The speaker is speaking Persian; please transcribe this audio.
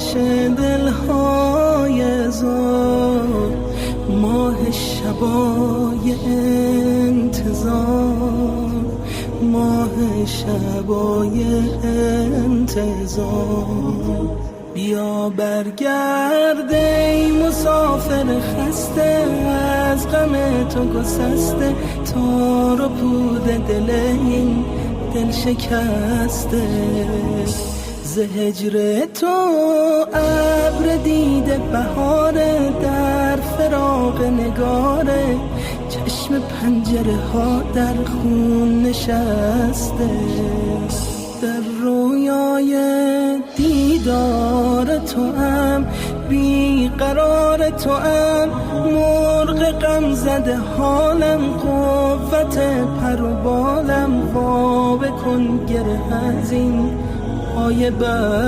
آتش دلهای زار، ماه شبای انتظار، ماه شبای انتظار. بیا برگرد ای مسافر خسته، از غم تو گسسته، تار و پود دل این دل شکسته. ز هجر تو ابر دیده بهاره، در فراق نگاره چشم پنجره ها در خون نشسته. در رویای دیدار تو ام، بیقرار تو ام، مرغ غم زده حالم، قوت پر و بالم، وا بکن گره از این پای بسته.